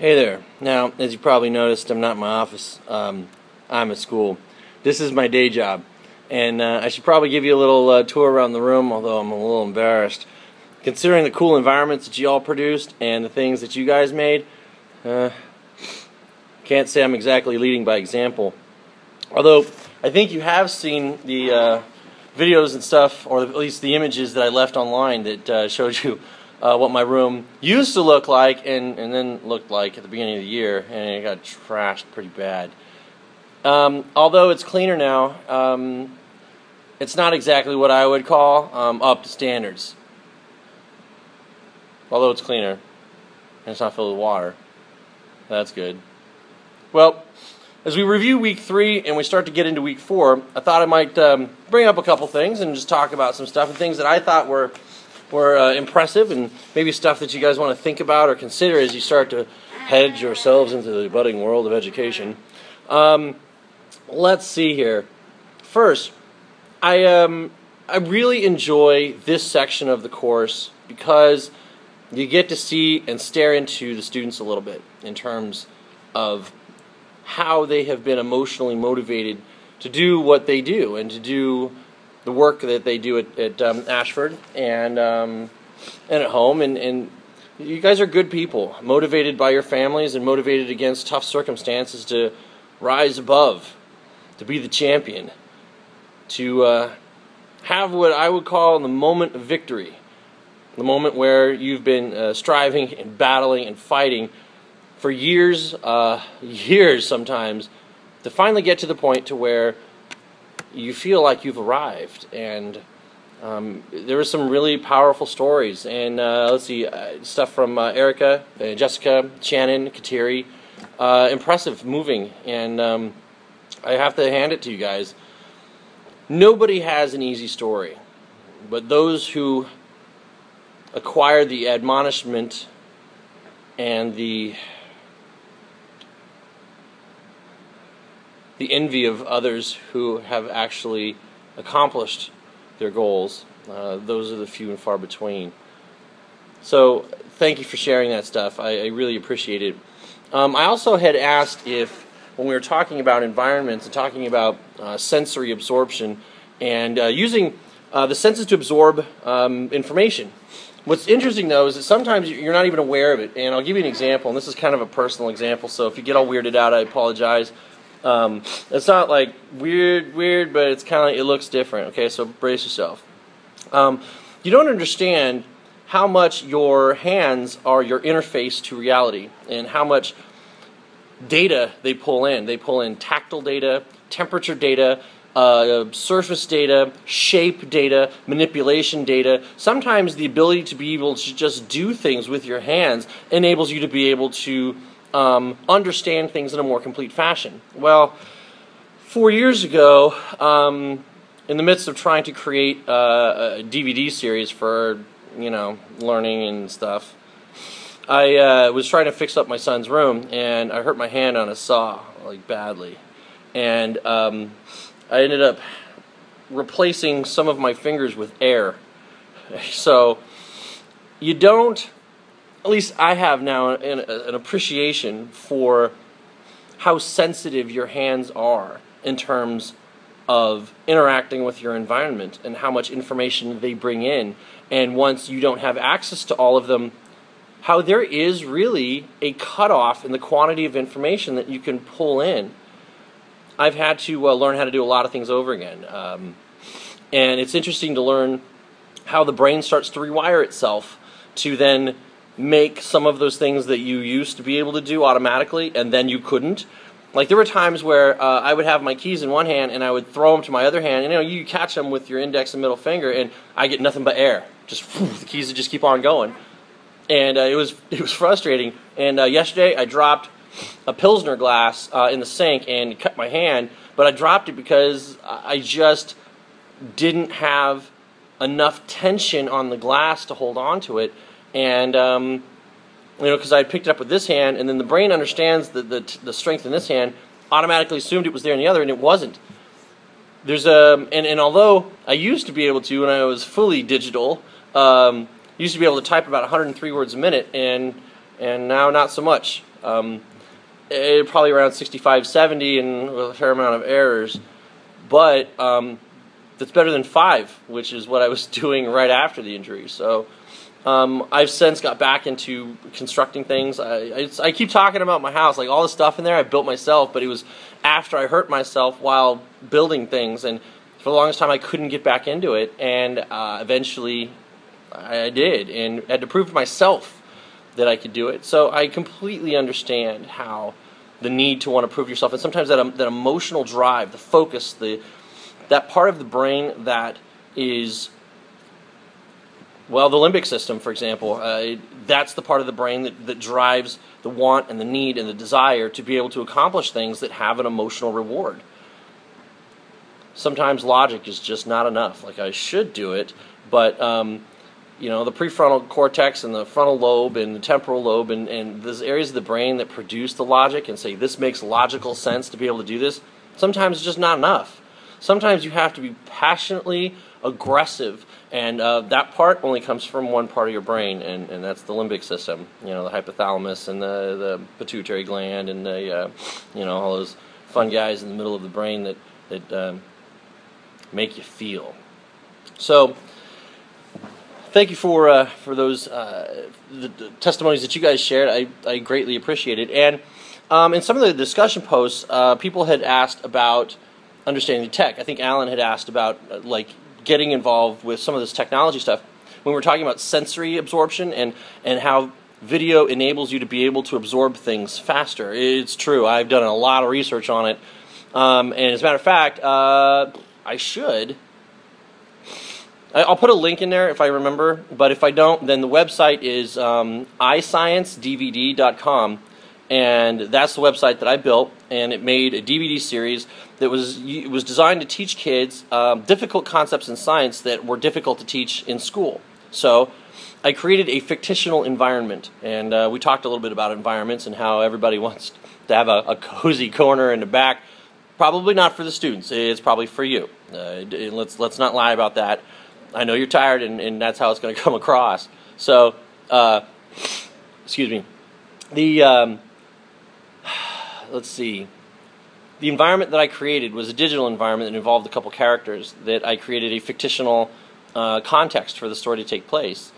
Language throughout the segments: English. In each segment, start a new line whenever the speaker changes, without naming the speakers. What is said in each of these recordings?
Hey there. Now, as you probably noticed, I'm not in my office. I'm at school. This is my day job. And I should probably give you a little tour around the room, although I'm a little embarrassed. Considering the cool environments that you all produced and the things that you guys made, can't say I'm exactly leading by example. Although, I think you have seen the videos and stuff, or at least the images that I left online that showed you what my room used to look like and then looked like at the beginning of the year, and it got trashed pretty bad. Although it's cleaner now, it's not exactly what I would call up to standards. Although it's cleaner, and it's not filled with water. That's good. Well, as we review week 3 and we start to get into week 4, I thought I might bring up a couple things and just talk about some stuff and things that I thought were impressive, and maybe stuff that you guys want to think about or consider as you start to head yourselves into the budding world of education. Let's see here. First, I really enjoy this section of the course because you get to see and stare into the students a little bit in terms of how they have been emotionally motivated to do what they do and to do the work that they do at Ashford and at home, and you guys are good people, motivated by your families and motivated against tough circumstances to rise above, to be the champion, to have what I would call the moment of victory, the moment where you've been striving and battling and fighting for years, years sometimes, to finally get to the point to where you feel like you've arrived. And there were some really powerful stories, and let's see, stuff from Erica, Jessica, Shannon, Kateri, impressive, moving, and I have to hand it to you guys. Nobody has an easy story, but those who acquire the admonishment and the envy of others who have actually accomplished their goals, those are the few and far between. So thank you for sharing that stuff. I really appreciate it. I also had asked if, when we were talking about environments and talking about sensory absorption and using the senses to absorb information. What's interesting, though, is that sometimes you're not even aware of it. And I'll give you an example, and this is kind of a personal example, so if you get all weirded out, I apologize. It's not like weird, but it's kind of like it looks different. Okay, so brace yourself. You don't understand how much your hands are your interface to reality, and how much data they pull in. They pull in tactile data, temperature data, surface data, shape data, manipulation data. Sometimes the ability to be able to just do things with your hands enables you to be able to understand things in a more complete fashion. Well, 4 years ago, in the midst of trying to create a DVD series for, learning and stuff, I was trying to fix up my son's room, and I hurt my hand on a saw, like badly. And I ended up replacing some of my fingers with air. So you don't, at least I have now an appreciation for how sensitive your hands are in terms of interacting with your environment and how much information they bring in. And once you don't have access to all of them, how there is really a cutoff in the quantity of information that you can pull in. I've had to learn how to do a lot of things over again. And it's interesting to learn how the brain starts to rewire itself to then make some of those things that you used to be able to do automatically and then you couldn't. Like, there were times where I would have my keys in one hand and I would throw them to my other hand, and you catch them with your index and middle finger and I get nothing but air. Just the keys would just keep on going. And it was frustrating. And yesterday I dropped a Pilsner glass in the sink and cut my hand, but I dropped it because I just didn't have enough tension on the glass to hold on to it. And because I picked it up with this hand, and then the brain understands the strength in this hand, automatically assumed it was there in the other, and it wasn't. There's and although I used to be able to, when I was fully digital, used to be able to type about 103 words a minute, and now not so much. Probably around 65, 70, and with a fair amount of errors. But that's better than 5, which is what I was doing right after the injury. So I've since got back into constructing things. I keep talking about my house, like all the stuff in there I built myself, but it was after I hurt myself while building things, and for the longest time I couldn't get back into it, and eventually I did, and had to prove to myself that I could do it. So I completely understand how the need to want to prove yourself, and sometimes that emotional drive, the focus, that part of the brain that is, well, the limbic system, for example, that's the part of the brain that drives the want and the need and the desire to be able to accomplish things that have an emotional reward. Sometimes logic is just not enough. Like, I should do it, but you know, the prefrontal cortex and the frontal lobe and the temporal lobe and those areas of the brain that produce the logic and say this makes logical sense to be able to do this, sometimes it's just not enough. Sometimes you have to be passionately aggressive, and that part only comes from one part of your brain, and that's the limbic system. You know, the hypothalamus and the pituitary gland and the you know, all those fun guys in the middle of the brain that make you feel. So thank you for those the testimonies that you guys shared. I greatly appreciate it. And in some of the discussion posts, people had asked about understanding the tech. I think Alan had asked about like getting involved with some of this technology stuff when we're talking about sensory absorption and how video enables you to be able to absorb things faster. It's true. I've done a lot of research on it, and as a matter of fact, I should. I'll put a link in there if I remember, but if I don't, then the website is isciencedvd.com, and that's the website that I built, and it made a DVD series that was designed to teach kids difficult concepts in science that were difficult to teach in school. So I created a fictional environment, and we talked a little bit about environments and how everybody wants to have a cozy corner in the back. Probably not for the students. It's probably for you. Let's not lie about that. I know you're tired, and that's how it's going to come across. So, excuse me. Let's see. The environment that I created was a digital environment that involved a couple characters that I created a fictional context for the story to take place.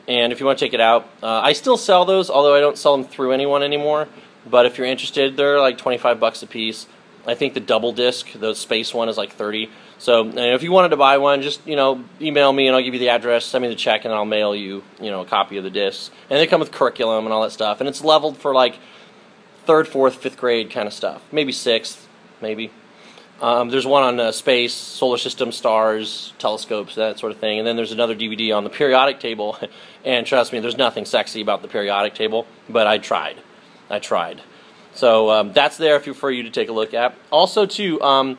And if you want to check it out, I still sell those, although I don't sell them through anyone anymore. But if you're interested, they're like 25 bucks a piece. I think the double disc, the space one, is like 30. So if you wanted to buy one, just, you know, email me and I'll give you the address, send me the check, and I'll mail you, you know, a copy of the discs. And they come with curriculum and all that stuff. And it's leveled for like 3rd, 4th, 5th grade kind of stuff. Maybe 6th, maybe. There's one on space, solar system, stars, telescopes, that sort of thing. And then there's another DVD on the periodic table. And trust me, there's nothing sexy about the periodic table, but I tried. So that's there for you to take a look at. Also, too, I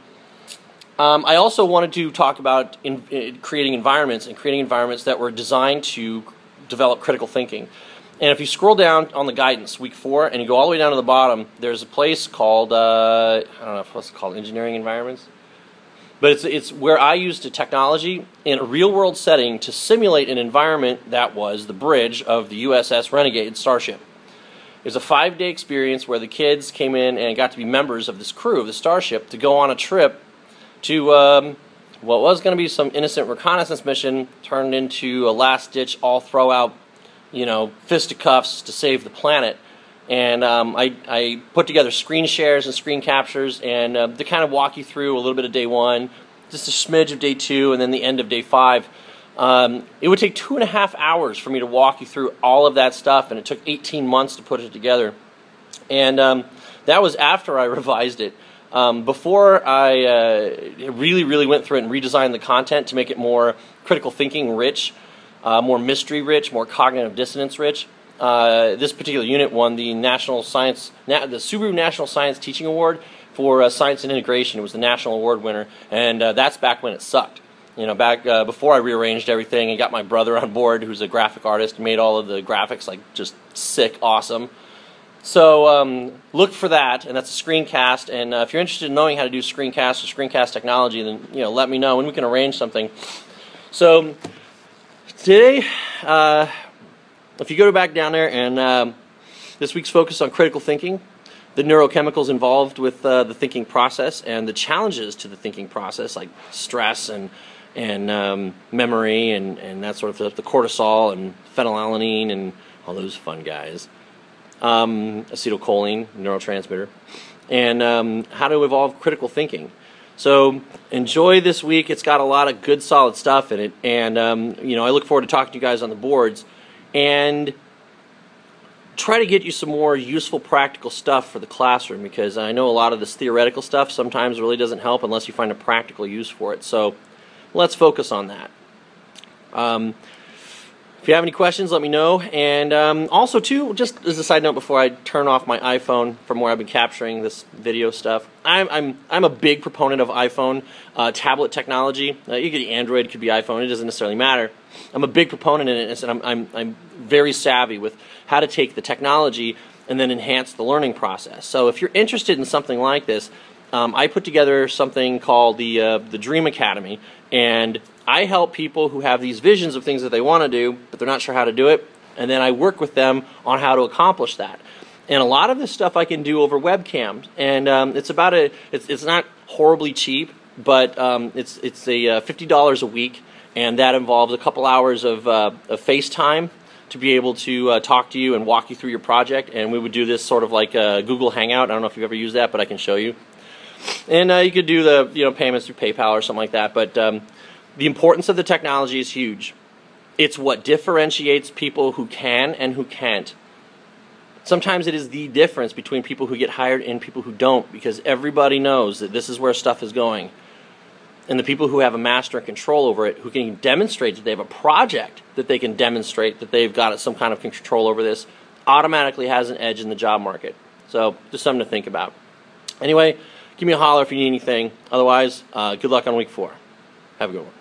also wanted to talk about creating environments that were designed to develop critical thinking. And if you scroll down on the guidance, week 4, and you go all the way down to the bottom, there's a place called, I don't know what's it called, engineering environments? But it's where I used a technology in a real-world setting to simulate an environment that was the bridge of the USS Renegade starship. It was a 5-day experience where the kids came in and got to be members of this crew of the starship to go on a trip to what was going to be some innocent reconnaissance mission turned into a last-ditch, all-throw-out, you know, fisticuffs to save the planet. And I put together screen shares and screen captures, and to kind of walk you through a little bit of day 1, just a smidge of day 2, and then the end of day 5. It would take 2.5 hours for me to walk you through all of that stuff, and it took 18 months to put it together. And that was after I revised it. Before I really went through it and redesigned the content to make it more critical thinking rich, more mystery rich, more cognitive dissonance rich. This particular unit won the the Subaru National Science Teaching Award for Science and Integration. It was the national award winner, and that's back when it sucked. You know, back before I rearranged everything and got my brother on board, who's a graphic artist, made all of the graphics like just sick, awesome. So look for that, and that's a screencast. And if you're interested in knowing how to do screencast or screencast technology, then let me know and we can arrange something. So today, if you go back down there and This week's focus on critical thinking, the neurochemicals involved with the thinking process, and the challenges to the thinking process, like stress and memory and that sort of stuff, the cortisol and phenylalanine and all those fun guys, acetylcholine, neurotransmitter, and how to evolve critical thinking. So enjoy this week. It's got a lot of good, solid stuff in it, and I look forward to talking to you guys on the boards and try to get you some more useful, practical stuff for the classroom, because I know a lot of this theoretical stuff sometimes really doesn't help unless you find a practical use for it. So let's focus on that. If you have any questions, let me know. And also, too, just as a side note before I turn off my iPhone from where I've been capturing this video stuff, I'm a big proponent of iPhone tablet technology. You could be Android, it could be iPhone, it doesn't necessarily matter. I'm a big proponent in it, and I'm very savvy with how to take the technology and then enhance the learning process. So if you're interested in something like this, I put together something called the Dream Academy, and I help people who have these visions of things that they want to do, but they're not sure how to do it, and then I work with them on how to accomplish that. And a lot of this stuff I can do over webcams, and it's not horribly cheap, but it's $50 a week, and that involves a couple hours of FaceTime to be able to talk to you and walk you through your project. And we would do this sort of like a Google Hangout. I don't know if you've ever used that, but I can show you. And you could do the payments through PayPal or something like that. But the importance of the technology is huge. It's what differentiates people who can and who can't. Sometimes it is the difference between people who get hired and people who don't, because everybody knows that this is where stuff is going. And the people who have a master and control over it, who can demonstrate that they have a project that they can demonstrate that they've got some kind of control over this, automatically has an edge in the job market. So just something to think about. Anyway, give me a holler if you need anything. Otherwise, good luck on week 4. Have a good one.